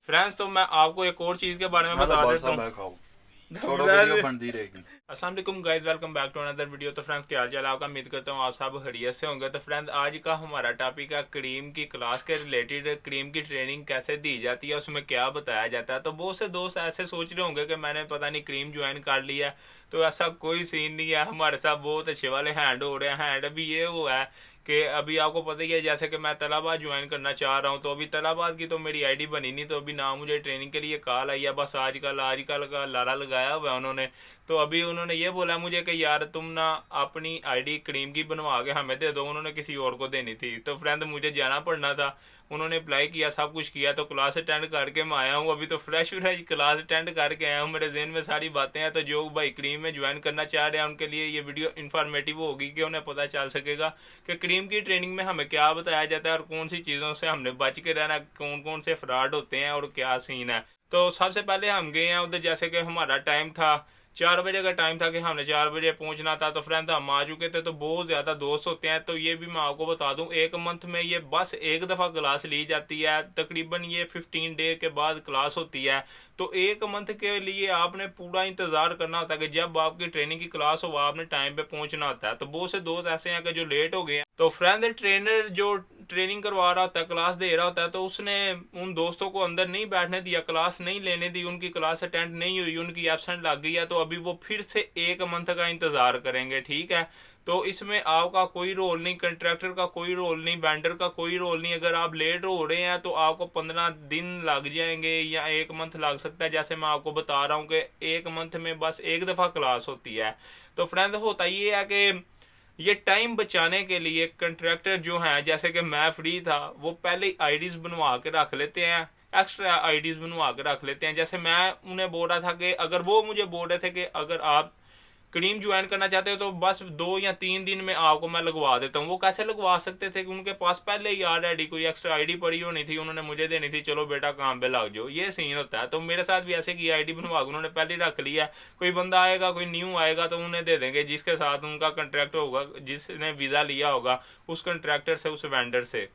Friends तो मैं आपको एक और चीज के बारे में बता देता हूँ। छोड़ो, वीडियो बनती रहेगी। अस्सलाम वालेकुम guys, welcome back to another video. तो फ्रेंड्स क्या हाल चाल है आपका? उम्मीद करता हूँ आप सब खैरियत से होंगे। तो फ्रेंड्स आज का हमारा टॉपिक है क्रीम की क्लास के रिलेटेड। क्रीम की ट्रेनिंग कैसे दी जाती है, उसमें क्या बताया जाता है। तो बहुत से दोस्त ऐसे सोच रहे होंगे कि मैंने पता नहीं क्रीम ज्वाइन कर लिया, तो ऐसा कोई सीन नहीं है। हमारे साथ बहुत अच्छे वाले हैंड हो रहे हैं। हैंड अभी ये हुआ है कि अभी आपको पता ही है, जैसे कि मैं तलाबाद ज्वाइन करना चाह रहा हूँ, तो अभी तलाबाद की तो मेरी आईडी बनी नहीं, तो अभी ना मुझे ट्रेनिंग के लिए कॉल आई है। बस आजकल का लारा लगाया हुआ है उन्होंने। तो अभी उन्होंने ये बोला मुझे कि यार तुम ना अपनी आईडी क्रीम की बनवा के हमें दे दो। उन्होंने किसी और को देनी थी, तो फ्रेंड मुझे जाना पड़ना था। उन्होंने अप्लाई किया, सब कुछ किया, तो क्लास अटेंड करके मैं आया हूँ। अभी तो फ्रेश क्लास अटेंड करके आया हूँ। मेरे जहन में सारी बातें हैं। तो जो भाई क्रीम में ज्वाइन करना चाह रहे हैं उनके लिए ये वीडियो इन्फॉर्मेटिव होगी कि उन्हें पता चल सकेगा कि क्रीम की ट्रेनिंग में हमें क्या बताया जाता है और कौन सी चीज़ों से हमने बच के रहना, कौन कौन से फ्रॉड होते हैं और क्या सीन है। तो सबसे पहले हम गए हैं उधर, जैसे कि हमारा टाइम था 4 बजे का टाइम था कि हमने 4 बजे पहुंचना था। तो फ्रेंड हम आ चुके थे। तो बहुत ज़्यादा दोस्त होते हैं। तो ये भी मैं आपको बता दूं, एक मंथ में ये बस एक दफ़ा क्लास ली जाती है। तकरीबन ये 15 डे के बाद क्लास होती है। तो एक मंथ के लिए आपने पूरा इंतज़ार करना होता है कि जब आपकी ट्रेनिंग की क्लास हो आपने टाइम पे पहुंचना होता है। तो बहुत से दोस्त ऐसे हैं कि जो लेट हो गए हैं। तो फ्रेंड ट्रेनर जो ट्रेनिंग करवा रहा होता है, क्लास दे रहा होता है, तो उसने उन दोस्तों को अंदर नहीं बैठने दिया, क्लास नहीं लेने दी, उनकी क्लास अटेंड नहीं हुई, उनकी एब्सेंट लग गई है। तो अभी वो फिर से एक मंथ का इंतजार करेंगे, ठीक है। तो इसमें आपका कोई रोल नहीं, कंट्रैक्टर का कोई रोल नहीं, वेंडर का कोई रोल नहीं। अगर आप लेट हो रहे हैं तो आपको 15 दिन लग जाएंगे या एक मंथ लग सकता है। जैसे मैं आपको बता रहा हूँ कि एक मंथ में बस एक दफ़ा क्लास होती है। तो फ्रेंड होता ये है कि ये टाइम बचाने के लिए कंट्रैक्टर जो हैं, जैसे कि मैं फ्री था, वो पहले आईडीज बनवा के रख लेते हैं, एक्स्ट्रा आईडीज बनवा के रख लेते हैं। जैसे मैं उन्हें बोल रहा था कि अगर वो मुझे बोल रहे थे कि अगर आप क्रीम ज्वाइन करना चाहते हो तो बस 2 या 3 दिन में आपको मैं लगवा देता हूँ। वो कैसे लगवा सकते थे कि उनके पास पहले ही ऑलरेडी कोई एक्स्ट्रा आईडी पड़ी होनी थी, उन्होंने मुझे देनी थी, चलो बेटा काम पे लग जाओ। ये सीन होता है। तो मेरे साथ भी ऐसे की आईडी बनवा के उन्होंने पहले रख लिया। कोई बंदा आएगा, कोई न्यू आएगा, तो उन्हें दे देंगे जिसके साथ उनका कंट्रैक्ट होगा, जिसने वीज़ा लिया होगा उस कंट्रैक्टर से, उस वेंडर से।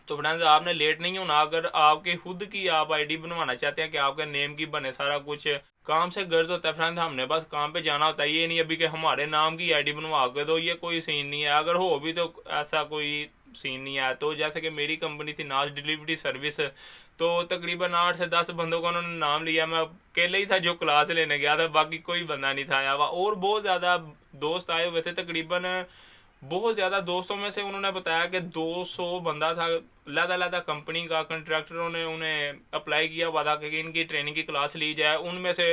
तो फ्रेंड्स आपने लेट नहीं होना। अगर आपके खुद की आप आईडी बनवाना चाहते हैं कि आपके नेम की बने, सारा कुछ काम से गर्ज होता है फ्रेंड, हमने बस काम पे जाना होता है। ये नहीं अभी कि हमारे नाम की आईडी बनवा के दो, ये कोई सीन नहीं है। अगर हो भी तो ऐसा कोई सीन नहीं है। तो जैसे कि मेरी कंपनी थी नाज डिलीवरी सर्विस, तो तकरीबन 8 से 10 बंदों का उन्होंने नाम लिया। मैं अकेले ही था जो क्लास लेने गया था, बाकी कोई बंदा नहीं था आया हुआ। और बहुत ज़्यादा दोस्त आए हुए थे, तकरीबन बहुत ज़्यादा दोस्तों में से उन्होंने बताया कि 200 बंदा था। लदा कंपनी का कंट्रैक्टरों ने उन्हें अप्लाई किया हुआ था कि इनकी ट्रेनिंग की क्लास ली जाए। उनमें से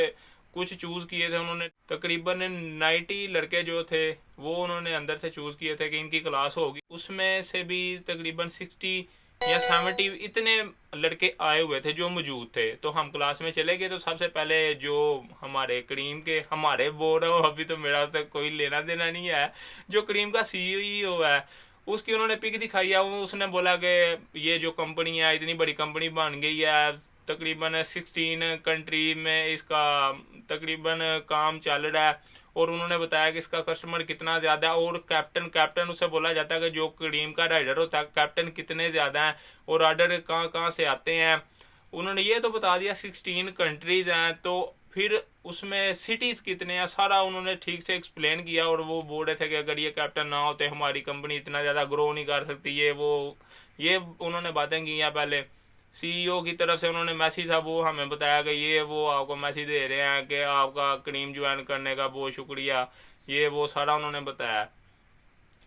कुछ चूज़ किए थे उन्होंने, तकरीबन 90 लड़के जो थे वो उन्होंने अंदर से चूज़ किए थे कि इनकी क्लास होगी। उसमें से भी तकरीबन 60 या 70 इतने लड़के आए हुए थे जो मौजूद थे। तो हम क्लास में चले गए। तो सबसे पहले जो हमारे क्रीम के, हमारे बोल रहे हो, अभी तो मेरा उससे कोई लेना देना नहीं है, जो क्रीम का सीईओ है उसकी उन्होंने पिक दिखाई है। उसने बोला कि ये जो कंपनी है इतनी बड़ी कंपनी बन गई है, तकरीबन 16 कंट्री में इसका तकरीबन काम चल रहा है। और उन्होंने बताया कि इसका कस्टमर कितना ज़्यादा है। और कैप्टन उससे बोला जाता है कि जो क्रीम का राइडर होता है, कैप्टन कितने ज़्यादा हैं और ऑर्डर कहाँ कहाँ से आते हैं। उन्होंने ये तो बता दिया 16 कंट्रीज़ हैं, तो फिर उसमें सिटीज़ कितने हैं सारा उन्होंने ठीक से एक्सप्लेन किया। और वो बोल रहे थे कि अगर ये कैप्टन ना होते हमारी कंपनी इतना ज़्यादा ग्रो नहीं कर सकती। ये उन्होंने बातें की हैं। पहले सीईओ की तरफ से उन्होंने मैसेज था, वो हमें बताया कि ये वो आपको मैसेज दे रहे हैं कि आपका क्रीम ज्वाइन करने का बहुत शुक्रिया, ये वो सारा उन्होंने बताया।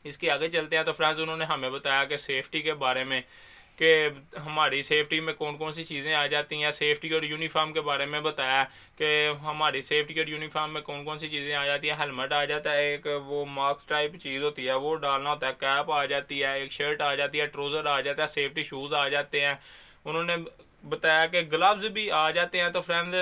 इसके आगे चलते हैं। तो फ्रेंड्स उन्होंने हमें बताया कि सेफ्टी के बारे में, कि हमारी सेफ्टी में कौन कौन सी चीज़ें आ जाती हैं। सेफ्टी और यूनिफॉर्म के बारे में बताया कि हमारी सेफ्टी और यूनिफॉर्म में कौन कौन सी चीज़ें आ जाती हैं। हेलमेट आ जाता है, एक वो मास्क टाइप चीज़ होती है वो डालना होता है, कैप आ जाती है, एक शर्ट आ जाती है, ट्राउज़र आ जाता है, सेफ्टी शूज़ आ जाते हैं। उन्होंने बताया कि ग्लव्स भी आ जाते हैं। तो फ्रेंड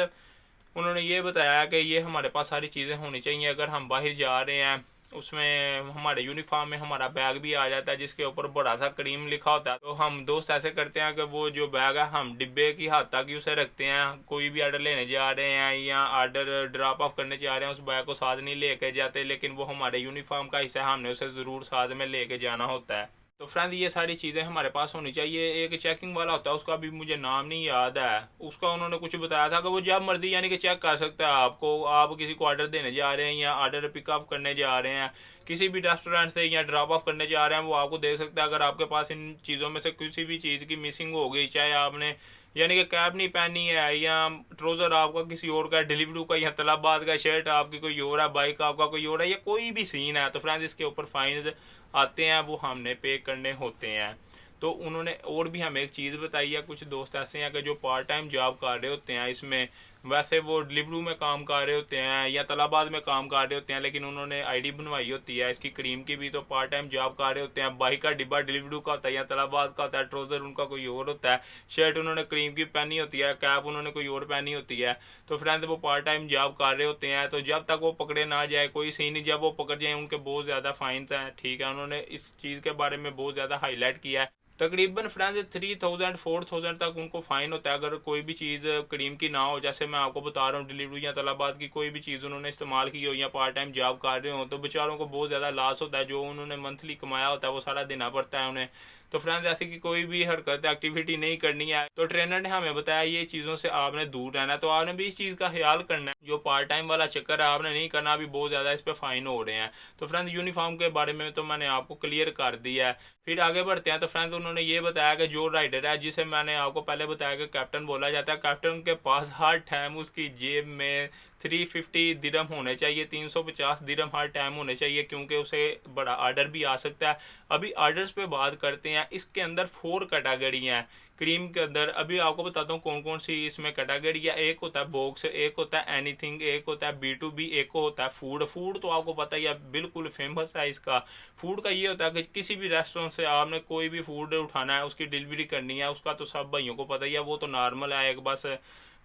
उन्होंने ये बताया कि ये हमारे पास सारी चीज़ें होनी चाहिए अगर हम बाहर जा रहे हैं। उसमें हमारे यूनिफॉर्म में हमारा बैग भी आ जाता है जिसके ऊपर बड़ा सा क्रीम लिखा होता है। तो हम दोस्त ऐसे करते हैं कि वो जो बैग है हम डिब्बे की हद तक ही उसे रखते हैं। कोई भी ऑर्डर लेने जा रहे हैं या ऑर्डर ड्रॉप ऑफ करने जा रहे हैं, उस बैग को साथ नहीं लेके जाते, लेकिन वो हमारे यूनिफॉर्म का हिस्सा है, हमने उसे ज़रूर साथ में लेके जाना होता है। तो फ्रेंड ये सारी चीज़ें हमारे पास होनी चाहिए। एक चेकिंग वाला होता है, उसका भी मुझे नाम नहीं याद है, उसका उन्होंने कुछ बताया था कि वो जब मर्जी यानी कि चेक कर सकता है आपको। आप किसी को ऑर्डर देने जा रहे हैं या ऑर्डर पिकअप करने जा रहे हैं किसी भी रेस्टोरेंट से या ड्रॉप ऑफ करने जा रहे हैं, वो आपको दे सकता है। अगर आपके पास इन चीज़ों में से किसी भी चीज़ की मिसिंग हो गई, चाहे आपने यानी कि कैप नहीं पहनी है या ट्राउजर आपका किसी और का, डिलीवरी का या तलाबाद का, शर्ट आपकी कोई और है, बाइक आपका कोई और है, या कोई भी सीन है, तो फ्रेंड्स इसके ऊपर फाइन आते हैं, वो हमने पे करने होते हैं। तो उन्होंने और भी हमें एक चीज़ बताई है, कुछ दोस्त ऐसे हैं कि जो पार्ट टाइम जॉब कर रहे होते हैं इसमें, वैसे वो डिलीवरी में काम कर रहे होते हैं या तलाबाद में काम कर रहे होते हैं, लेकिन उन्होंने आईडी बनवाई होती है इसकी क्रीम की भी, तो पार्ट टाइम जॉब कर रहे होते हैं। बाइक का डिब्बा डिलीवरी का होता है या तलाबाद का होता है, ट्राउजर उनका कोई और होता है, शर्ट उन्होंने क्रीम की पहनी होती है, कैप उन्होंने कोई और पहनी होती है। तो फ्रेंड वो पार्ट टाइम जॉब कर रहे होते हैं, तो जब तक वो पकड़े ना जाए कोई सीन नहीं, जब वो पकड़ जाए उनके बहुत ज़्यादा फाइन्स हैं, ठीक है। उन्होंने इस चीज़ के बारे में बहुत ज़्यादा हाईलाइट किया है। तकरीबन फ्रेंड्स 3000 4000 तक उनको फाइन होता है अगर कोई भी चीज़ क्रीम की ना हो। जैसे मैं आपको बता रहा हूँ, डिलीवरी या तलाबाद की कोई भी चीज़ उन्होंने इस्तेमाल की हो या पार्ट टाइम जॉब कर रहे हो, तो बेचारों को बहुत ज़्यादा लॉस होता है। जो उन्होंने मंथली कमाया होता है वो सारा देना पड़ता है उन्हें। तो फ्रेंड्स ऐसी की कोई भी हरकत एक्टिविटी नहीं करनी है। तो ट्रेनर ने हमें बताया ये चीज़ों से आपने दूर रहना है, तो आपने भी इस चीज़ का ख्याल करना है। जो पार्ट टाइम वाला चक्कर है आपने नहीं करना, अभी बहुत ज़्यादा इस पर फाइन हो रहे हैं। तो फ्रेंड्स यूनिफॉर्म के बारे में तो मैंने आपको क्लियर कर दिया है। फिर आगे बढ़ते हैं। तो फ्रेंड्स उन्होंने ये बताया कि जो राइडर है, जिसे मैंने आपको पहले बताया कि कैप्टन बोला जाता है, कैप्टन के पास हर टाइम उसकी जेब में 350 दिरहम होने चाहिए, 350 दिरहम हर टाइम होने चाहिए, क्योंकि उसे बड़ा ऑर्डर भी आ सकता है। अभी ऑर्डर्स पे बात करते हैं। इसके अंदर 4 कैटेगरी हैं क्रीम के अंदर। अभी आपको बताता हूँ कौन कौन सी इसमें कैटेगरी है। एक होता है बॉक्स, एक होता है एनीथिंग, एक होता है B2B, एक होता है फूड। फूड तो आपको पता ही है, बिल्कुल फेमस है इसका। फूड का ये होता है कि किसी भी रेस्टोरेंट से आपने कोई भी फूड उठाना है, उसकी डिलीवरी करनी है, उसका तो सब भाइयों को पता ही है, वो तो नॉर्मल है। एक बस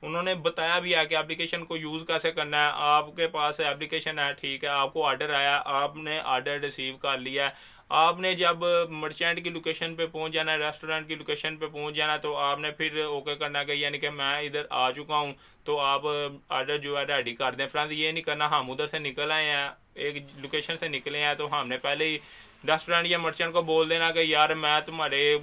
उन्होंने बताया भी है कि एप्लीकेशन को यूज़ कैसे करना है। आपके पास एप्लीकेशन है, ठीक है, आपको ऑर्डर आया, आपने ऑर्डर रिसीव कर लिया है। आपने जब मर्चेंट की लोकेशन पे पहुंच जाना है, रेस्टोरेंट की लोकेशन पे पहुंच जाना, तो आपने फिर ओके करना कि यानी कि मैं इधर आ चुका हूं, तो आप ऑर्डर जो है रेडी कर दें। फ्रेंड्स ये नहीं करना हम उधर से निकल आए हैं, एक लोकेशन से निकले हैं, तो हमने पहले ही रेस्टोरेंट या मर्चेंट को बोल देना कि यार मैं तुम्हारे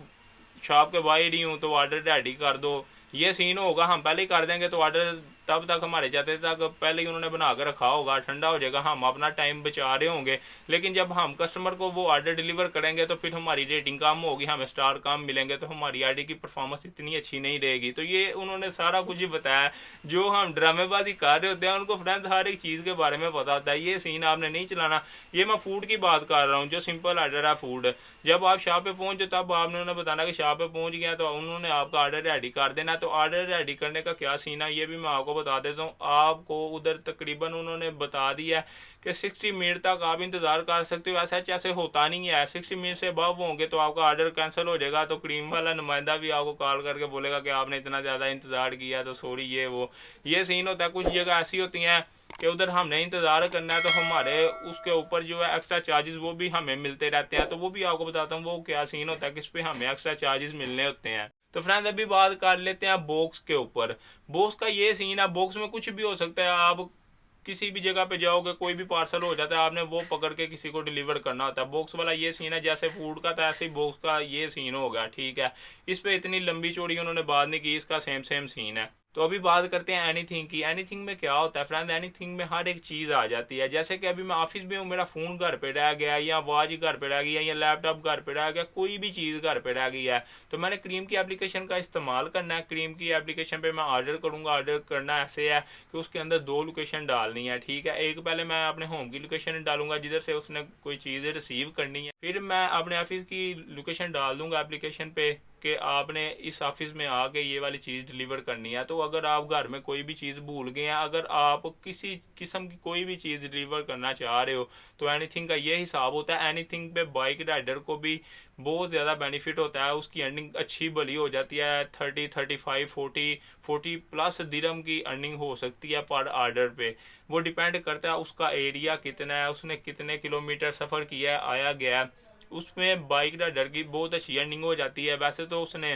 शॉप के बाहर ही हूँ, तो ऑर्डर रेडी कर दो। ये सीन होगा, हम पहले ही कर देंगे तो ऑर्डर तब तक हमारे जाते तक पहले ही उन्होंने बना कर रखा होगा, ठंडा हो जाएगा, हम अपना टाइम बचा रहे होंगे। लेकिन जब हम कस्टमर को वो ऑर्डर डिलीवर करेंगे तो फिर हमारी रेटिंग कम होगी, हमें स्टार कम मिलेंगे, तो हमारी आईडी की परफॉर्मेंस इतनी अच्छी नहीं रहेगी। तो ये उन्होंने सारा कुछ ही बताया। जो हम ड्रामेबाजी कर रहे होते हैं उनको फ्रेंड्स हर एक चीज़ के बारे में पता होता है। ये सीन आपने नहीं चलाना। ये मैं फूड की बात कर रहा हूँ, जो सिंपल ऑर्डर है फूड। जब आप शॉप पे पहुंचे तब आपने उन्हें बताना कि शॉप पे पहुंच गया, तो उन्होंने आपका ऑर्डर रेडी कर देना। तो ऑर्डर रेडी करने का क्या सीन है ये भी मैं आपको बता देता हूँ। आपको उधर तकरीबन उन्होंने बता दिया कि 60 मिनट तक आप इंतज़ार कर सकते हो। ऐसा ऐसे होता नहीं है, 60 मिनट से अबव होंगे तो आपका ऑर्डर कैंसिल हो जाएगा। तो क्रीम वाला नुमाइंदा भी आपको कॉल करके बोलेगा कि आपने इतना ज़्यादा इंतज़ार किया, तो सॉरी ये वो ये सीन होता है। कुछ जगह ऐसी होती हैं कि उधर हमने इंतज़ार करना है, तो हमारे उसके ऊपर जो है एक्स्ट्रा चार्जेस वो भी हमें मिलते रहते हैं। तो वो भी आपको बताता हूँ वो क्या सीन होता है, किस पे हमें एक्स्ट्रा चार्जेस मिलने होते हैं। तो फ्रेंड्स अभी बात कर लेते हैं बॉक्स के ऊपर। बॉक्स का ये सीन है, बॉक्स में कुछ भी हो सकता है। आप किसी भी जगह पे जाओगे, कोई भी पार्सल हो जाता है, आपने वो पकड़ के किसी को डिलीवर करना होता है। बॉक्स वाला ये सीन है, जैसे फूड का था ऐसे ही बॉक्स का ये सीन हो गया, ठीक है। इस पे इतनी लंबी चौड़ी उन्होंने बात नहीं की, इसका सेम सेम सीन है। तो अभी बात करते हैं एनीथिंग की। एनीथिंग में क्या होता है फ्रेंड, एनीथिंग में हर एक चीज़ आ जाती है। जैसे कि अभी मैं ऑफिस में हूँ, मेरा फ़ोन घर पे रह गया, या वॉच घर पे रह गया, या लैपटॉप घर पे रह गया, कोई भी चीज़ घर पे रह गई है, तो मैंने क्रीम की एप्लीकेशन का इस्तेमाल करना है। क्रीम की एप्लीकेशन पे मैं ऑर्डर करूँगा। ऑर्डर करना ऐसे है कि उसके अंदर 2 लोकेशन डालनी है, ठीक है। एक पहले मैं अपने होम की लोकेशन डालूंगा जिधर से उसने कोई चीज़ रिसीव करनी है, फिर मैं अपने ऑफिस की लोकेशन डाल दूंगा एप्लीकेशन पे कि आपने इस ऑफिस में आके ये वाली चीज़ डिलीवर करनी है। तो अगर आप घर में कोई भी चीज़ भूल गए हैं, अगर आप किसी किस्म की कोई भी चीज़ डिलीवर करना चाह रहे हो, तो एनीथिंग का ये हिसाब होता है। एनीथिंग पे बाइक राइडर को भी बहुत ज़्यादा बेनिफिट होता है, उसकी अर्निंग अच्छी भली हो जाती है। 30 35 40 प्लस दिरहम की अर्निंग हो सकती है पर ऑर्डर पे। वो डिपेंड करता है उसका एरिया कितना है, उसने कितने किलोमीटर सफ़र किया है, आया गया है, उसमें बाइक राइडर की बहुत अच्छी अर्निंग हो जाती है। वैसे तो उसने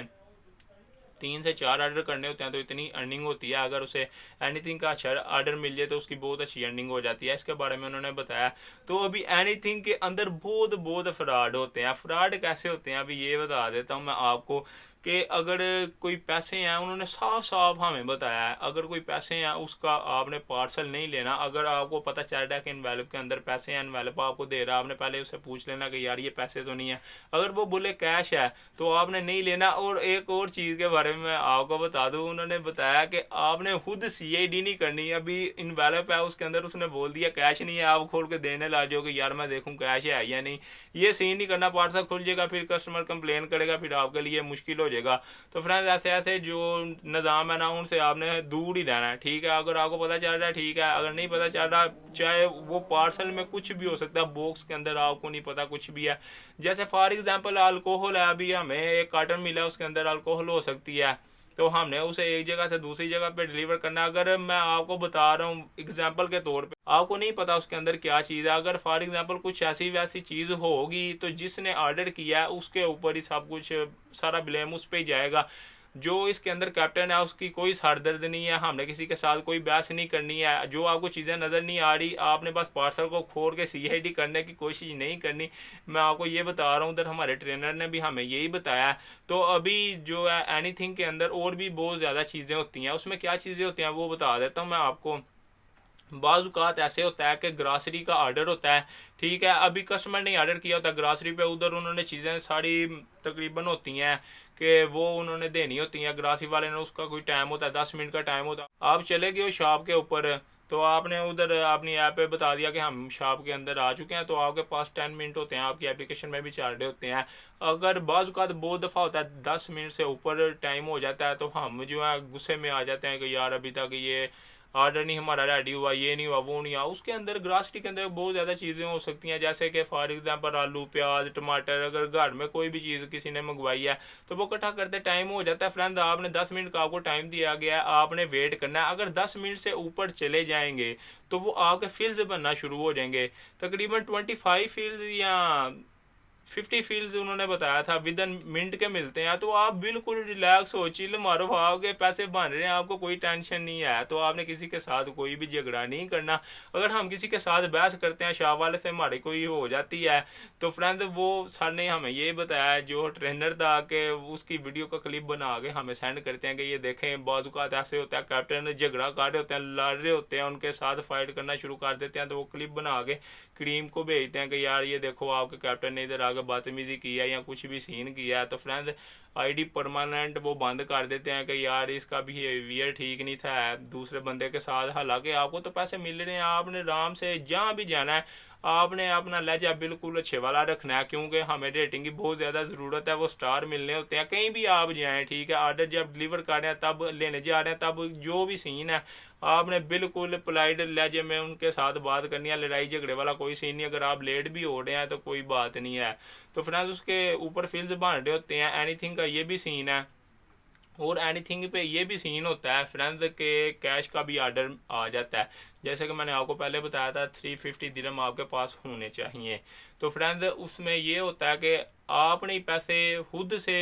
3 से 4 ऑर्डर करने होते हैं तो इतनी अर्निंग होती है। अगर उसे एनीथिंग का अच्छा ऑर्डर मिल जाए तो उसकी बहुत अच्छी अर्निंग हो जाती है। इसके बारे में उन्होंने बताया। तो अभी एनीथिंग के अंदर बहुत बहुत फ्रॉड होते हैं। फ्रॉड कैसे होते हैं अभी ये बता देता हूँ मैं आपको कि अगर कोई पैसे हैं, उन्होंने साफ साफ हमें बताया है, अगर कोई पैसे हैं उसका आपने पार्सल नहीं लेना। अगर आपको पता चल रहा है कि इनवेलप के अंदर पैसे हैं, इनवेलप आपको दे रहा है, आपने पहले उससे पूछ लेना कि यार ये पैसे तो नहीं है। अगर वो बोले कैश है तो आपने नहीं लेना। और एक और चीज़ के बारे में मैं आपको बता दूं, उन्होंने बताया कि आपने खुद CID नहीं करनी। अभी इनवेलप है उसके अंदर उसने बोल दिया कैश नहीं है, आप खोल के देने ला जाओ कि यार मैं देखूं कैश है या नहीं। ये सीन नहीं करना। पार्सल खुल जाएगा, फिर कस्टमर कंप्लेन करेगा, फिर आपके लिए मुश्किल हो जाएगा। तो फ्रेंड्स ऐसे ऐसे जो निज़ाम है ना उनसे आपने दूर ही रहना है, ठीक है। अगर आपको पता चल रहा है ठीक है, अगर नहीं पता चल रहा, चाहे वो पार्सल में कुछ भी हो सकता है, बॉक्स के अंदर आपको नहीं पता कुछ भी है। जैसे फॉर एग्जांपल अल्कोहल है, अभी हमें एक कार्टन मिला उसके अंदर अल्कोहल हो सकती है, तो हमने उसे एक जगह से दूसरी जगह पे डिलीवर करना। अगर मैं आपको बता रहा हूँ एग्जांपल के तौर पे, आपको नहीं पता उसके अंदर क्या चीज़ है, अगर फॉर एग्जांपल कुछ ऐसी वैसी चीज़ होगी तो जिसने ऑर्डर किया है उसके ऊपर ही सब कुछ, सारा ब्लेम उस पर ही जाएगा। जो इसके अंदर कैप्टन है उसकी कोई सरदर्द नहीं है, हमने किसी के साथ कोई बहस नहीं करनी है। जो आपको चीज़ें नज़र नहीं आ रही, आपने बस पार्सल को खोल के CID करने की कोशिश नहीं करनी। मैं आपको ये बता रहा हूँ, उधर हमारे ट्रेनर ने भी हमें यही बताया है। तो अभी जो है एनीथिंग के अंदर और भी बहुत ज़्यादा चीज़ें होती हैं। उसमें क्या चीज़ें होती हैं वो बता देता हूँ मैं आपको। बाज़ ऐसे होता है कि ग्रासरी का ऑर्डर होता है, ठीक है। अभी कस्टमर ने ऑर्डर किया होता है ग्रासरी पे, उधर उन्होंने चीज़ें सारी तकरीबन होती हैं कि वो उन्होंने देनी होती हैं ग्रासरी वाले ने। उसका कोई टाइम होता है, 10 मिनट का टाइम होता है। आप चले गए हो शॉप के ऊपर, तो आपने उधर अपनी ऐप पे बता दिया कि हम शॉप के अंदर आ चुके हैं, तो आपके पास 10 मिनट होते हैं, आपकी एप्लीकेशन में भी चार्ट होते हैं। अगर बाज़ बहुत दफ़ा होता है 10 मिनट से ऊपर टाइम हो जाता है, तो हम जो है गुस्से में आ जाते हैं कि यार अभी तक ये ऑर्डर नहीं हमारा रेडी हुआ, ये नहीं हुआ, वो नहीं हुआ। उसके अंदर ग्रासरी के अंदर बहुत ज़्यादा चीज़ें हो सकती हैं, जैसे कि फॉर एग्जांपल आलू, प्याज, टमाटर। अगर घर में कोई भी चीज़ किसी ने मंगवाई है तो वो इकट्ठा करते टाइम हो जाता है। फ्रेंड आपने 10 मिनट का आपको टाइम दिया गया है, आपने वेट करना है। अगर 10 मिनट से ऊपर चले जाएंगे तो वो आपके फील्ड्स बनना शुरू हो जाएंगे। तकरीबन 25 फील्ड या 50 फील्ड्स उन्होंने बताया था विद इन मिनट के मिलते हैं। तो आप बिल्कुल रिलैक्स हो, चिल मारो, आपके पैसे बन रहे हैं, आपको कोई टेंशन नहीं है। तो आपने किसी के साथ कोई भी झगड़ा नहीं करना। अगर हम किसी के साथ बहस करते हैं, शाह वाले से हमारी कोई हो जाती है, तो फ्रेंड वो सर ने हमें ये बताया, जो ट्रेनर था, कि उसकी वीडियो का क्लिप बना के हमें सेंड करते हैं कि ये देखें बाज़ ऐसे होता है, कैप्टन झगड़ा कर रहे होते हैं, लड़ रहे होते हैं, उनके साथ फाइट करना शुरू कर देते हैं। तो वो क्लिप बना के क्रीम को भेजते हैं कि यार ये देखो आपके कैप्टन ने इधर आगे बदतमीजी की है या कुछ भी सीन किया है। तो फ्रेंड ID परमानेंट वो बंद कर देते हैं कि यार इसका बिहेवियर ठीक नहीं था दूसरे बंदे के साथ। हालांकि आपको तो पैसे मिल रहे हैं, आपने आराम से जहाँ भी जाना है आपने अपना लहजा बिल्कुल अच्छे वाला रखना है, क्योंकि हमें रेटिंग की बहुत ज़्यादा ज़रूरत है। वो स्टार मिलने होते हैं कहीं भी आप जाएं, ठीक है। ऑर्डर जब डिलीवर कर रहे हैं, तब लेने जा रहे हैं, तब जो भी सीन है आपने बिल्कुल पोलाइट लहजे में उनके साथ बात करनी है। लड़ाई झगड़े वाला कोई सीन नहीं। अगर आप लेट भी हो रहे हैं तो कोई बात नहीं है। तो फ्रेंड्स उसके ऊपर फील्ड्स बन रहे होते हैं। एनीथिंग का ये भी सीन है, और एनीथिंग पे ये भी सीन होता है फ्रेंड्स के कैश का भी ऑर्डर आ जाता है। जैसे कि मैंने आपको पहले बताया था 350 दिरहम आपके पास होने चाहिए। तो फ्रेंड्स उसमें ये होता है कि आपने पैसे खुद से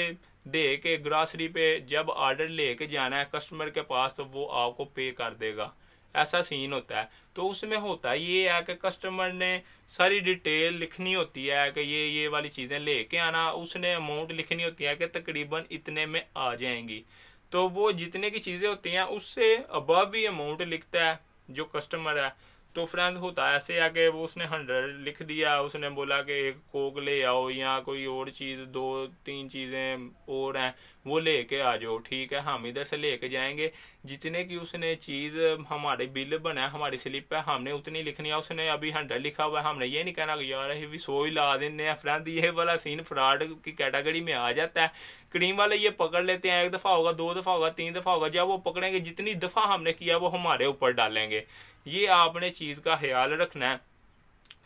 दे के ग्रासरी पे जब ऑर्डर लेके जाना है कस्टमर के पास, तो वो आपको पे कर देगा। ऐसा सीन होता है। तो उसमें होता ये है कि कस्टमर ने सारी डिटेल लिखनी होती है कि ये वाली चीज़ें लेके आना, उसने अमाउंट लिखनी होती है कि तकरीबन इतने में आ जाएंगी। तो वो जितने की चीज़ें होती हैं उससे अबव ही अमाउंट लिखता है जो कस्टमर है। तो फ्रेंड होता ऐसे है कि वो उसने 100 लिख दिया, उसने बोला कि एक कोक ले आओ या कोई और चीज़ 2-3 चीज़ें और हैं वो लेके आ जाओ, ठीक है। हम इधर से लेके जाएंगे, जितने की उसने चीज़ हमारे बिल बना है, हमारी स्लिप है, हमने उतनी लिखनी है। उसने अभी 100 लिखा हुआ है, हमने ये नहीं कहना कि यार भी 100 ही ला देने हैं। फ्रेंड ये वाला सीन फ्रॉड की कैटेगरी में आ जाता है। क्रीम वाले ये पकड़ लेते हैं, 1 दफ़ा होगा, 2 दफ़ा होगा, 3 दफ़ा होगा। जब वो पकड़ेंगे जितनी दफ़ा हमने किया वो हमारे ऊपर डालेंगे। ये आपने चीज़ का ख्याल रखना है।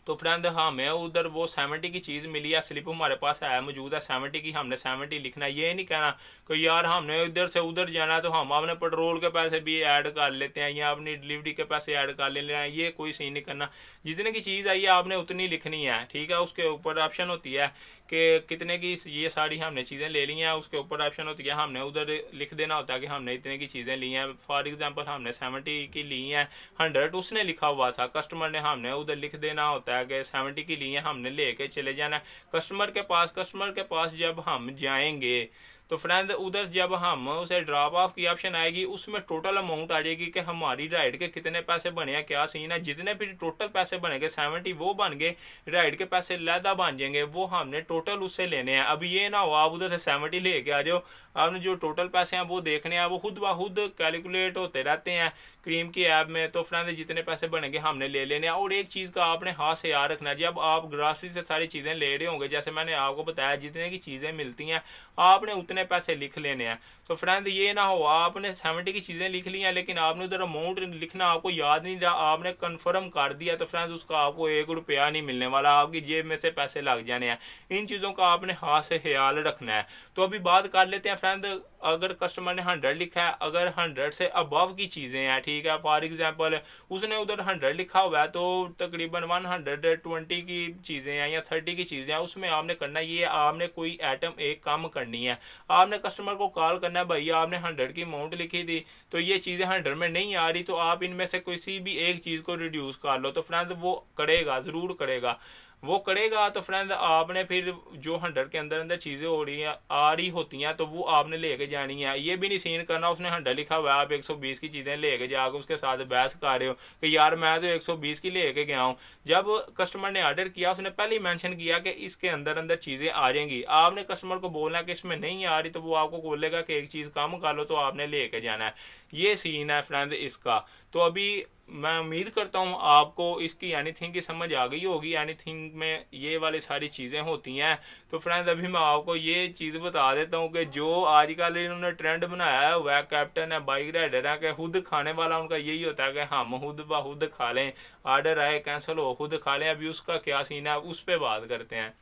तो फ्रेंड हमें उधर वो 70 की चीज़ मिली है, स्लिप हमारे पास है मौजूद है 70 की, हमने 70 लिखना है। ये नहीं कहना कि यार हमने इधर से उधर जाना है तो हम अपने पेट्रोल के पैसे भी ऐड कर लेते हैं या अपनी डिलीवरी के पैसे ऐड कर लेते हैं। ये कोई सीन नहीं करना। जितने की चीज़ आई है आपने उतनी लिखनी है, ठीक है। उसके ऊपर ऑप्शन होती है कि कितने की ये सारी हमने चीज़ें ले ली हैं, उसके ऊपर ऑप्शन होती है, हमने उधर लिख देना होता है कि हमने इतने की चीज़ें ली हैं। फॉर एग्जांपल हमने 70 की ली हैं, 100 उसने लिखा हुआ था, कस्टमर ने, हमने उधर लिख देना होता है कि 70 की ली हैं, हमने लेके चले जाना है कस्टमर के पास जब हम जाएंगे तो फ्रेंड उधर जब हम उसे ड्रॉप ऑफ की ऑप्शन आएगी, उसमें टोटल अमाउंट आ जाएगी कि हमारी राइड के कितने पैसे बने हैं, क्या सीन है। जितने भी टोटल पैसे बनेंगे 70 वो बन गए, राइड के पैसे लैदा बन जाएंगे, वो हमने टोटल उससे लेने हैं। अब ये ना हो आप उधर से 70 लेके आ जाओ, आपने जो टोटल पैसे हैं वो देखने हैं, वो खुद ब खुद कैलकुलेट होते रहते हैं क्रीम की ऐप में। तो फ्रेंड जितने पैसे बनेंगे हमने ले लेने हैं। और एक चीज़ का आपने हाथ से याद रखना है, जब आप ग्रॉसरी से सारी चीज़ें ले रहे होंगे, जैसे मैंने आपको बताया जितने की चीज़ें मिलती हैं आपने उतने पैसे लिख लेने हैं। तो फ्रेंड ये ना हो आपने 70 की चीज़ें लिख ली हैं लेकिन आपने उधर अमाउंट लिखना आपको याद नहीं रहा, आपने कन्फर्म कर दिया, तो फ्रेंड्स उसका आपको 1 रुपया नहीं मिलने वाला, आपकी जेब में से पैसे लग जाने हैं। इन चीज़ों का आपने हाथ से ख्याल रखना है। तो अभी बात कर लेते हैं फ्रेंड, अगर कस्टमर ने 100 लिखा है, अगर 100 से अबव की चीज़ें हैं, ठीक है, फॉर एग्जांपल उसने उधर 100 लिखा हुआ है, तो तकरीबन 120 की चीज़ें हैं या 30 की चीज़ें हैं, उसमें आपने करना ये, आपने कोई आइटम एक कम करनी है। आपने कस्टमर को कॉल करना है, भैया आपने 100 की अमाउंट लिखी थी तो ये चीज़ें 100 में नहीं आ रही, तो आप इनमें से किसी भी एक चीज़ को रिड्यूस कर लो। तो फ्रेंड वो करेगा, ज़रूर करेगा, वो करेगा। तो फ्रेंड आपने फिर जो 100 के अंदर अंदर चीज़ें हो रही हैं, आ रही होती हैं, तो वो आपने लेके जानी है। ये भी नहीं सीन करना उसने 100 लिखा हुआ है, आप 120 की चीज़ें लेके जाकर उसके साथ बहस कर रहे हो कि यार मैं तो 120 की लेके गया हूँ। जब कस्टमर ने ऑर्डर किया उसने पहले ही मेंशन किया कि इसके अंदर अंदर चीज़ें आ जाएंगी, आपने कस्टमर को बोलना है कि इसमें नहीं आ रही, तो वो आपको बोलेगा कि एक चीज़ कम कर लो, तो आपने लेके जाना है। ये सीन है फ्रेंड इसका। तो अभी मैं उम्मीद करता हूँ आपको इसकी एनीथिंग की समझ आ गई होगी। एनीथिंग में ये वाली सारी चीज़ें होती हैं। तो फ्रेंड्स अभी मैं आपको ये चीज़ बता देता हूँ कि जो आजकल इन्होंने ट्रेंड बनाया है, वह कैप्टन है, बाइक राइडर है, कि खुद खाने वाला उनका यही होता है कि हम खुद ब खुद खा लें, ऑर्डर आए कैंसिल हो खुद खा लें। अभी उसका क्या सीन है उस पर बात करते हैं।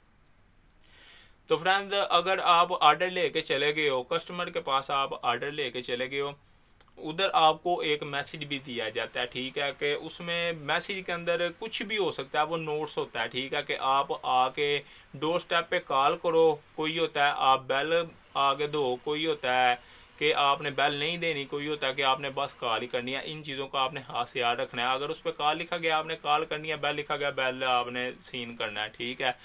तो फ्रेंड्स अगर आप ऑर्डर लेके चले गए हो, कस्टमर के पास आप ऑर्डर लेके चले गए हो, उधर आपको एक मैसेज भी दिया जाता है, ठीक है, कि उसमें मैसेज के अंदर कुछ भी हो सकता है, वो नोट्स होता है, ठीक है, कि आप आके डोर स्टेप पे कॉल करो, कोई होता है आप बेल आगे दो, कोई होता है कि आपने बेल नहीं देनी, कोई होता है कि आपने बस कॉल ही करनी है। इन चीज़ों का आपने हाथ से याद रखना है। अगर उस पर कॉल लिखा गया आपने कॉल करनी है, बेल लिखा गया बेल आपने सीन करना है, ठीक है।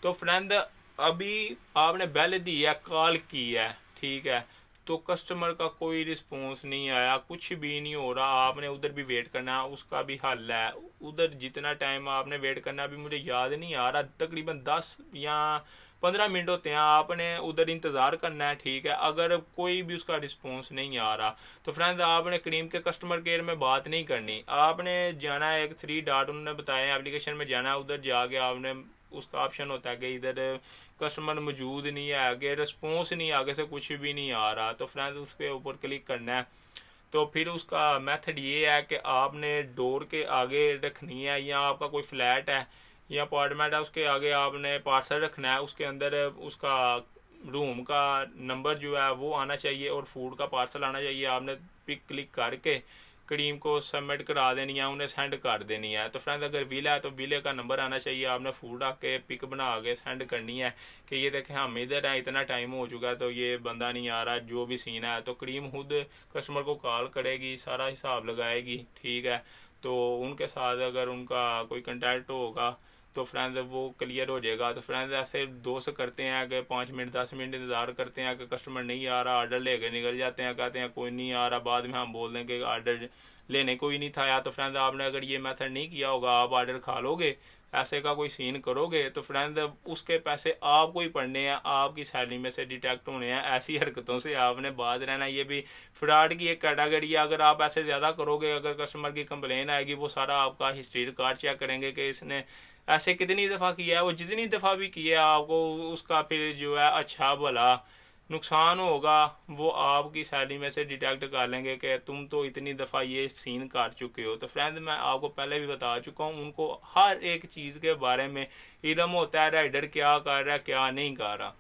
तो फ्रेंड अभी आपने बेल दी है, कॉल की है, ठीक है, तो कस्टमर का कोई रिस्पॉन्स नहीं आया, कुछ भी नहीं हो रहा, आपने उधर भी वेट करना है, उसका भी हल है। उधर जितना टाइम आपने वेट करना, अभी मुझे याद नहीं आ रहा, तकरीबन 10 या 15 मिनट होते हैं, आपने उधर इंतज़ार करना है, ठीक है। अगर कोई भी उसका रिस्पॉन्स नहीं आ रहा तो फ्रेंड्स आपने क्रीम के कस्टमर केयर में बात नहीं करनी, आपने जाना है, एक 3 डॉट उन्होंने बताया एप्लीकेशन में जाना है, उधर जाके आपने उसका ऑप्शन होता है कि इधर कस्टमर मौजूद नहीं है, आगे रिस्पॉन्स नहीं, आगे से कुछ भी नहीं आ रहा, तो फ्रेंड्स उसके ऊपर क्लिक करना है। तो फिर उसका मेथड ये है कि आपने डोर के आगे रखनी है, या आपका कोई फ्लैट है या अपार्टमेंट है उसके आगे आपने पार्सल रखना है, उसके अंदर उसका रूम का नंबर जो है वो आना चाहिए और फूड का पार्सल आना चाहिए। आपने पिक क्लिक करके क्रीम को सबमिट करा देनी है, उन्हें सेंड कर देनी है। तो फ्रेंड अगर विला है तो विले का नंबर आना चाहिए, आपने फूड आके पिक बना के सेंड करनी है कि ये देखें हम इधर हैं, इतना टाइम हो चुका है तो ये बंदा नहीं आ रहा, जो भी सीन है। तो क्रीम खुद कस्टमर को कॉल करेगी, सारा हिसाब लगाएगी, ठीक है। तो उनके साथ अगर उनका कोई कंटेक्ट होगा तो फ्रेंड्स वो क्लियर हो जाएगा। तो फ्रेंड्स ऐसे दोस्त करते हैं कि 5 मिनट 10 मिनट इंतज़ार करते हैं कि कस्टमर नहीं आ रहा, ऑर्डर लेके निकल जाते हैं, कहते हैं कोई नहीं आ रहा, बाद में हम बोल दें कि ऑर्डर लेने कोई नहीं था यार। तो फ्रेंड्स आपने अगर ये मेथड नहीं किया होगा, आप ऑर्डर खा लोगे, ऐसे का कोई सीन करोगे, तो फ्रेंड्स उसके पैसे आपको ही पड़ने हैं, आपकी सैलरी में से डिटेक्ट होने हैं। ऐसी हरकतों से आपने बाज रहना, ये भी फ्रॉड की एक कैटेगरी है। अगर आप ऐसे ज़्यादा करोगे, अगर कस्टमर की कंप्लेन आएगी, वो सारा आपका हिस्ट्री रिकॉर्ड चेक करेंगे कि इसने ऐसे कितनी दफ़ा किया है, वो जितनी दफ़ा भी किया आपको उसका फिर जो है अच्छा भला नुकसान होगा वो आपकी सैलरी में से डिटेक्ट कर लेंगे कि तुम तो इतनी दफ़ा ये सीन कर चुके हो। तो फ्रेंड मैं आपको पहले भी बता चुका हूँ, उनको हर एक चीज़ के बारे में इल्म होता है, राइडर क्या कर रहा है क्या नहीं कर रहा।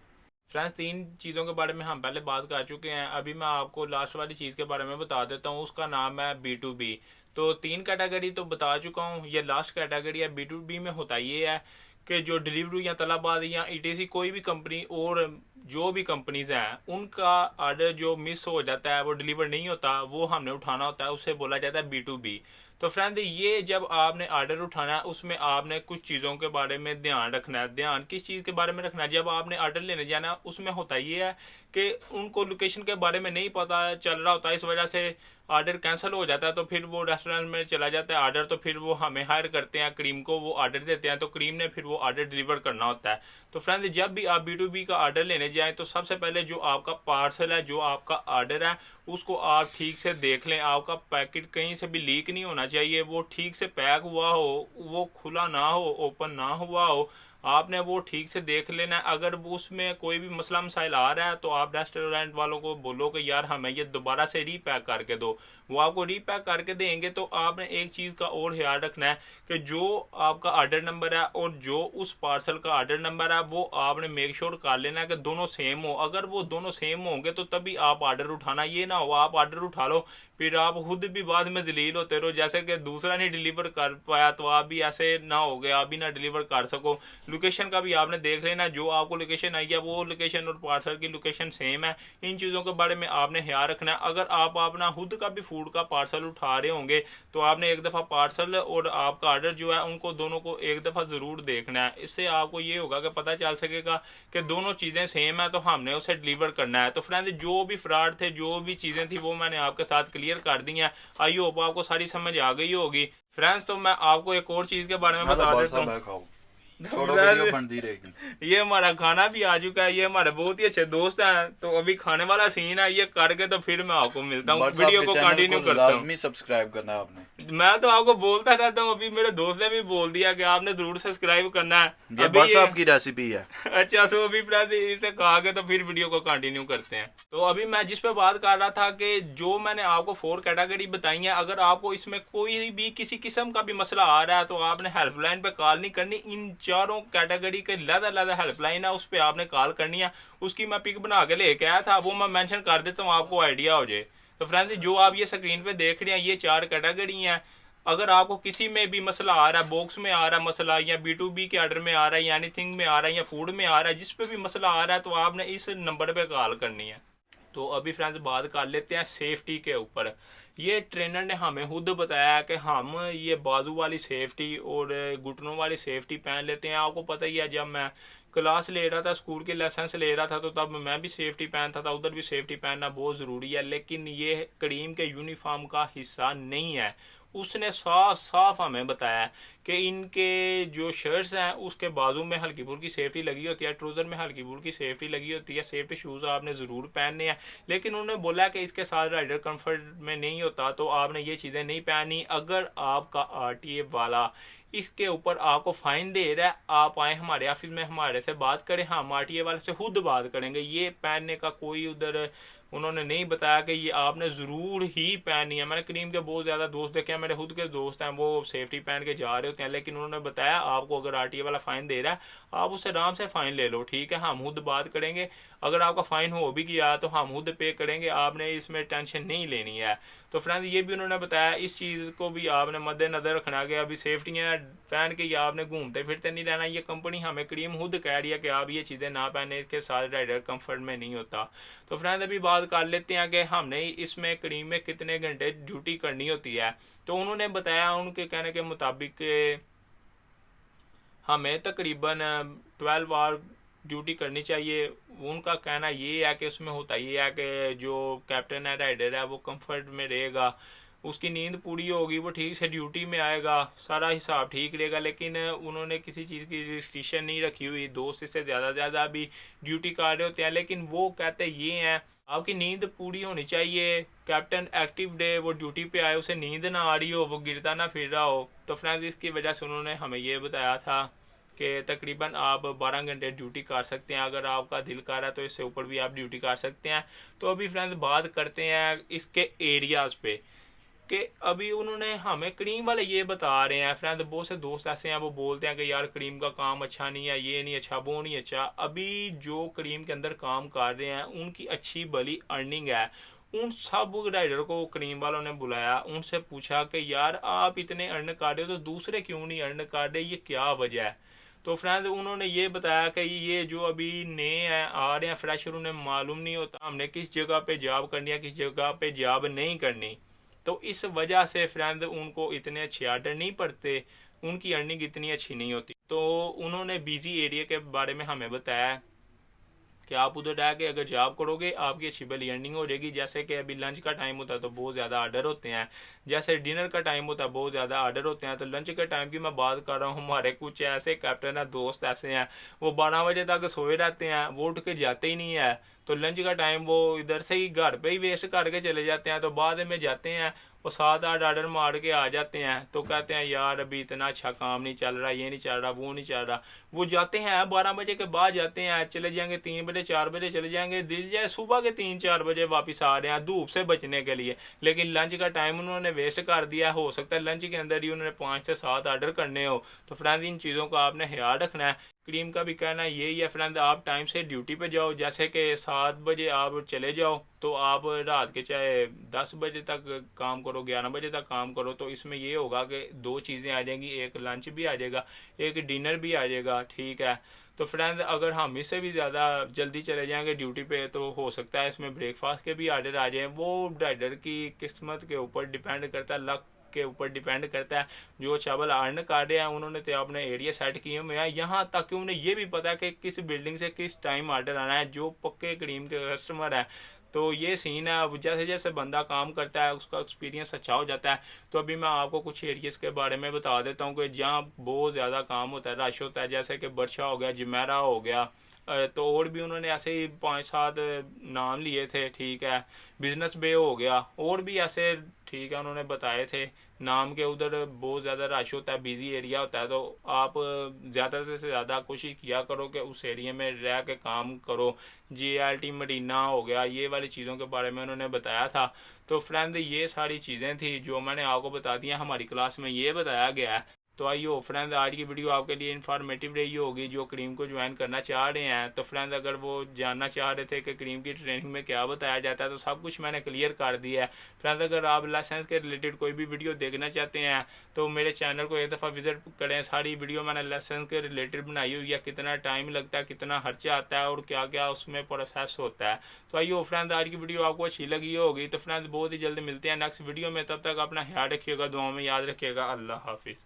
फ्रेंड्स 3 चीज़ों के बारे में हम पहले बात कर चुके हैं, अभी मैं आपको लास्ट वाली चीज़ के बारे में बता देता हूँ, उसका नाम है B2B। तो 3 कैटेगरी तो बता चुका हूँ, ये लास्ट कैटेगरी है। B2B में होता ये है कि जो डिलीवरी या तलाबाद या ईटीसी कोई भी कंपनी और जो भी कंपनीज हैं उनका ऑर्डर जो मिस हो जाता है, वो डिलीवर नहीं होता, वो हमने उठाना होता है, उससे बोला जाता है B2B। तो फ्रेंड ये जब आपने ऑर्डर उठाना है उसमें आपने कुछ चीज़ों के बारे में ध्यान रखना है। ध्यान किस चीज़ के बारे में रखना है? जब आपने ऑर्डर लेने जाना है उसमें होता ये है कि उनको लोकेशन के बारे में नहीं पता चल रहा होता, इस वजह से ऑर्डर कैंसिल हो जाता है। तो फिर वो रेस्टोरेंट में चला जाता है ऑर्डर, तो फिर वो हमें हायर करते हैं, क्रीम को वो ऑर्डर देते हैं, तो क्रीम ने फिर वो ऑर्डर डिलीवर करना होता है। तो फ्रेंड जब भी आप B2B का ऑर्डर लेने जाएं तो सबसे पहले जो आपका पार्सल है, जो आपका ऑर्डर है, उसको आप ठीक से देख लें। आपका पैकेट कहीं से भी लीक नहीं होना चाहिए, वो ठीक से पैक हुआ हो, वो खुला ना हो, ओपन ना हुआ हो, आपने वो ठीक से देख लेना है। अगर उसमें कोई भी मसला मसाइल आ रहा है तो आप रेस्टोरेंट वालों को बोलो कि यार हमें ये दोबारा से रीपैक करके दो, वो आपको रीपैक करके देंगे। तो आपने एक चीज़ का और ख्याल रखना है कि जो आपका ऑर्डर नंबर है और जो उस पार्सल का ऑर्डर नंबर है वो आपने मेक श्योर कर लेना है कि दोनों सेम हो। अगर वो दोनों सेम होंगे तो तभी आप ऑर्डर उठाना, ये ना हो आप ऑर्डर उठा लो फिर आप खुद भी बाद में जलील होते रहो, जैसे कि दूसरा नहीं डिलीवर कर पाया तो आप भी ऐसे ना हो गए, आप भी ना डिलीवर कर सको। लोकेशन का भी आपने देख लेना, जो आपको लोकेशन आई है वो लोकेशन और पार्सल की लोकेशन सेम है। इन चीज़ों के बारे में आपने ख्याल रखना है। अगर आप अपना खुद का भी फूड का पार्सल उठा रहे होंगे तो आपने एक दफ़ा पार्सल और आपका ऑर्डर जो है उनको दोनों को एक दफ़ा ज़रूर देखना है। इससे आपको ये होगा कि पता चल सकेगा कि दोनों चीज़ें सेम है तो हमने उसे डिलीवर करना है। तो फ्रेंड जो भी फ्रॉड थे, जो भी चीज़ें थी वो मैंने आपके साथ क्लियर कर दी हैं। आई होप आपको सारी समझ आ गई होगी फ्रेंड्स। तो मैं आपको एक और चीज़ के बारे में बता देता हूँ। छोड़ो वीडियो बनती रहेगी। ये हमारा खाना भी आ चुका है, ये हमारे बहुत ही अच्छे दोस्त हैं, तो अभी खाने वाला सीन है, ये करके तो फिर मैं आपको मिलता हूँ, वीडियो को कंटिन्यू करता हूँ। लाजमी सब्सक्राइब करना है आपने। मैं तो आपको बोलता रहता हूँ, अभी मेरे दोस्त ने भी बोल दिया कि आपने जरूर सब्सक्राइब करना है। ये व्हाट्सएप की रेसिपी है। अच्छा, सो अभी इसे कहा के तो फिर वीडियो को कंटिन्यू करते हैं। तो अभी मैं जिस पे बात कर रहा था कि जो मैंने आपको 4 कैटेगरी बताई है, अगर आपको इसमें कोई भी किसी किस्म का भी मसला आ रहा है तो आपने हेल्पलाइन पे कॉल नहीं करनी। इन चारों कैटेगरी के अलग-अलग हेल्पलाइन है, उस पर आपने कॉल करनी है। उसकी मैं पिक बना के लेके आया था, वो मैं मेंशन कर देता हूँ, आपको आइडिया हो जाए। तो फ्रेंड्स जो आप ये स्क्रीन पे देख रहे हैं ये 4 कैटेगरी हैं। अगर आपको किसी में भी मसला आ रहा है, बॉक्स में आ रहा है मसला, या B2B के ऑर्डर में आ रहा है, या एनीथिंग में आ रहा है, या फूड में आ रहा है, जिस पे भी मसला आ रहा है तो आपने इस नंबर पे कॉल करनी है। तो अभी फ्रेंड्स बात कर लेते हैं सेफ्टी के ऊपर। ये ट्रेनर ने हमें खुद बताया कि हम ये बाजू वाली सेफ्टी और घुटनों वाली सेफ्टी पहन लेते हैं। आपको पता ही है, जब मैं क्लास ले रहा था, स्कूल के लाइसेंस ले रहा था, तो तब मैं भी सेफ्टी पहनता था, उधर भी सेफ्टी पहनना बहुत ज़रूरी है। लेकिन ये करीम के यूनिफॉर्म का हिस्सा नहीं है। उसने साफ साफ हमें बताया कि इनके जो शर्ट्स हैं उसके बाजू में हल्की फुल्की सेफ्टी लगी होती है, ट्राउज़र में हल्की फुल्की सेफ्टी लगी होती है, सेफ्टी शूज़ आपने ज़रूर पहनने हैं। लेकिन उन्होंने बोला कि इसके साथ राइडर कंफर्ट में नहीं होता, तो आपने ये चीज़ें नहीं पहनी। अगर आपका RTA वाला इसके ऊपर आपको फाइन दे रहा है, आप आए हमारे ऑफिस में, हमारे से बात करें, हम RTA वाले से खुद बात करेंगे। ये पहनने का कोई उधर उन्होंने नहीं बताया कि ये आपने ज़रूर ही पहनी है। मैंने करीम के बहुत ज़्यादा दोस्त देखे हैं, मेरे खुद के दोस्त हैं, वो सेफ्टी पहन के जा रहे होते हैं, लेकिन उन्होंने बताया आपको अगर RTA वाला फ़ाइन दे रहा है आप उससे आराम से फ़ाइन ले लो, ठीक है, हम खुद बात करेंगे। अगर आपका फ़ाइन हो भी गया तो हम खुद पे करेंगे, आपने इसमें टेंशन नहीं लेनी है। तो फ्रेंड ये भी उन्होंने बताया, इस चीज़ को भी आपने मद्देनज़र रखना कि अभी सेफ्टियाँ पहन के या आपने घूमते फिरते नहीं रहना। ये कंपनी हमें करीम खुद कह रही है कि आप ये चीज़ें ना पहने, इसके साथ राइडर कंफर्ट में नहीं होता। तो फ्रेंड अभी बात कर लेते हैं कि हमने इसमें करीम में कितने घंटे ड्यूटी करनी होती है। तो उन्होंने बताया, उनके कहने के मुताबिक हमें तकरीबन 12 आवर ड्यूटी करनी चाहिए। उनका कहना ये है कि उसमें होता ये है कि जो कैप्टन है, राइडर है, वो कंफर्ट में रहेगा, उसकी नींद पूरी होगी, वो ठीक से ड्यूटी में आएगा, सारा हिसाब ठीक रहेगा। लेकिन उन्होंने किसी चीज़ की रिस्ट्रिक्शन नहीं रखी हुई, 2 से ज़्यादा भी ड्यूटी कर रहे होते हैं। लेकिन वो कहते ये हैं आपकी नींद पूरी होनी चाहिए, कैप्टन एक्टिव डे वो ड्यूटी पे आए, उसे नींद ना आ रही हो, वो गिरता ना फिर रहा हो। तो फ्रेंड्स इसकी वजह से उन्होंने हमें ये बताया था कि तकरीबन आप 12 घंटे ड्यूटी कर सकते हैं। अगर आपका दिल कर रहा है तो इससे ऊपर भी आप ड्यूटी कर सकते हैं। तो अभी फ्रेंड्स बात करते हैं इसके एरियाज़ पे कि अभी उन्होंने हमें करीम वाले ये बता रहे हैं। फ्रेंड बहुत से दोस्त ऐसे हैं वो बोलते हैं कि यार करीम का काम अच्छा नहीं है, ये नहीं अच्छा, वो नहीं अच्छा। अभी जो करीम के अंदर काम कर रहे हैं उनकी अच्छी भली अर्निंग है। उन सब राइडर को करीम वालों ने बुलाया, उनसे पूछा कि यार आप इतने अर्न कर रहे हो तो दूसरे क्यों नहीं अर्न कर रहे, ये क्या वजह है। तो फ्रेंड उन्होंने ये बताया कि ये जो अभी नए हैं आ रहे हैं फ्रेशर, उन्हें मालूम नहीं होता हमने किस जगह पे जॉब करनी है, किस जगह पे जॉब नहीं करनी। तो इस वजह से फ्रेंड उनको इतने अच्छे आर्डर नहीं पड़ते, उनकी अर्निंग इतनी अच्छी नहीं होती। तो उन्होंने बिजी एरिया के बारे में हमें बताया कि आप उधर जाके अगर जॉब करोगे आपकी अच्छी भली अर्निंग हो जाएगी। जैसे कि अभी लंच का टाइम होता है तो बहुत ज़्यादा आर्डर होते हैं, जैसे डिनर का टाइम होता है बहुत ज़्यादा आर्डर होते हैं। तो लंच के टाइम की मैं बात कर रहा हूँ, हमारे कुछ ऐसे कैप्टन है, दोस्त ऐसे हैं, वो 12 बजे तक सोए रहते हैं, वो उठ के जाते ही नहीं है। तो लंच का टाइम वो इधर से ही घर पे ही वेस्ट करके चले जाते हैं। तो बाद में जाते हैं वो 7-8 आर्डर मार के आ जाते हैं, तो कहते हैं यार अभी इतना अच्छा काम नहीं चल रहा, ये नहीं चल रहा, वो नहीं चल रहा। वो जाते हैं 12 बजे के बाद जाते हैं, चले जाएंगे 3 बजे 4 बजे चले जाएंगे, दिल जाए सुबह के 3-4 बजे वापस आ रहे हैं धूप से बचने के लिए। लेकिन लंच का टाइम उन्होंने वेस्ट कर दिया। हो सकता है लंच के अंदर ही उन्होंने 5 से 7 आर्डर करने हो। तो फ्रेंड इन चीज़ों का आपने ख्याल रखना है। क्रीम का भी कहना यही है फ्रेंड, आप टाइम से ड्यूटी पे जाओ। जैसे कि 7 बजे आप चले जाओ तो आप रात के चाहे 10 बजे तक काम करो, 11 बजे तक काम करो। तो इसमें ये होगा कि 2 चीज़ें आ जाएंगी, एक लंच भी आ जाएगा, एक डिनर भी आ जाएगा, ठीक है। तो फ्रेंड अगर हम इससे भी ज़्यादा जल्दी चले जाएंगे ड्यूटी पे तो हो सकता है इसमें ब्रेकफास्ट के भी आर्डर आ जाएं। वो ड्राइवर की किस्मत के ऊपर डिपेंड करता है, लक के ऊपर डिपेंड करता है। जो चावल अर्न कर रहे हैं उन्होंने तो अपने एरिया सेट किए हुए हैं, यहाँ तक कि उन्हें ये भी पता है कि किस बिल्डिंग से किस टाइम आर्डर आना है। जो पक्के क्रीम के कस्टमर है तो ये सीन है। अब जैसे जैसे बंदा काम करता है उसका एक्सपीरियंस अच्छा हो जाता है। तो अभी मैं आपको कुछ एरियाज के बारे में बता देता हूँ कि जहाँ बहुत ज़्यादा काम होता है, रश होता है, जैसे कि बरछा हो गया, जुमेरा हो गया। तो और भी उन्होंने ऐसे ही 5-7 नाम लिए थे, ठीक है। बिजनेस बे हो गया, और भी ऐसे, ठीक है, उन्होंने बताए थे नाम के। उधर बहुत ज़्यादा रश होता है, बिजी एरिया होता है। तो आप ज़्यादा से ज़्यादा कोशिश किया करो कि उस एरिया में रह के काम करो। JLT मरीना हो गया, ये वाली चीज़ों के बारे में उन्होंने बताया था। तो फ्रेंड ये सारी चीज़ें थी जो मैंने आपको बता दी हैं, हमारी क्लास में ये बताया गया है। तो आइयो फ्रेंड आज की वीडियो आपके लिए इन्फॉर्मेटिव रही होगी। जो क्रीम को ज्वाइन करना चाह रहे हैं तो फ्रेंड अगर वो जानना चाह रहे थे कि क्रीम की ट्रेनिंग में क्या बताया जाता है तो सब कुछ मैंने क्लियर कर दिया है। फ्रेंड अगर आप लाइसेंस के रिलेटेड कोई भी वीडियो देखना चाहते हैं तो मेरे चैनल को एक दफ़ा विजिट करें। सारी वीडियो मैंने लाइसेंस के रिलेटेड बनाई हुई है, कितना टाइम लगता है, कितना खर्चा आता है और क्या क्या उसमें प्रोसेस होता है। तो आइयो फ्रेंड आज की वीडियो आपको अच्छी लगी होगी। तो फ्रेंड बहुत ही जल्दी मिलते हैं नेक्स्ट वीडियो में, तब तक अपना ख्याल रखिएगा, दुआ में याद रखिएगा। अल्लाह हाफिज़।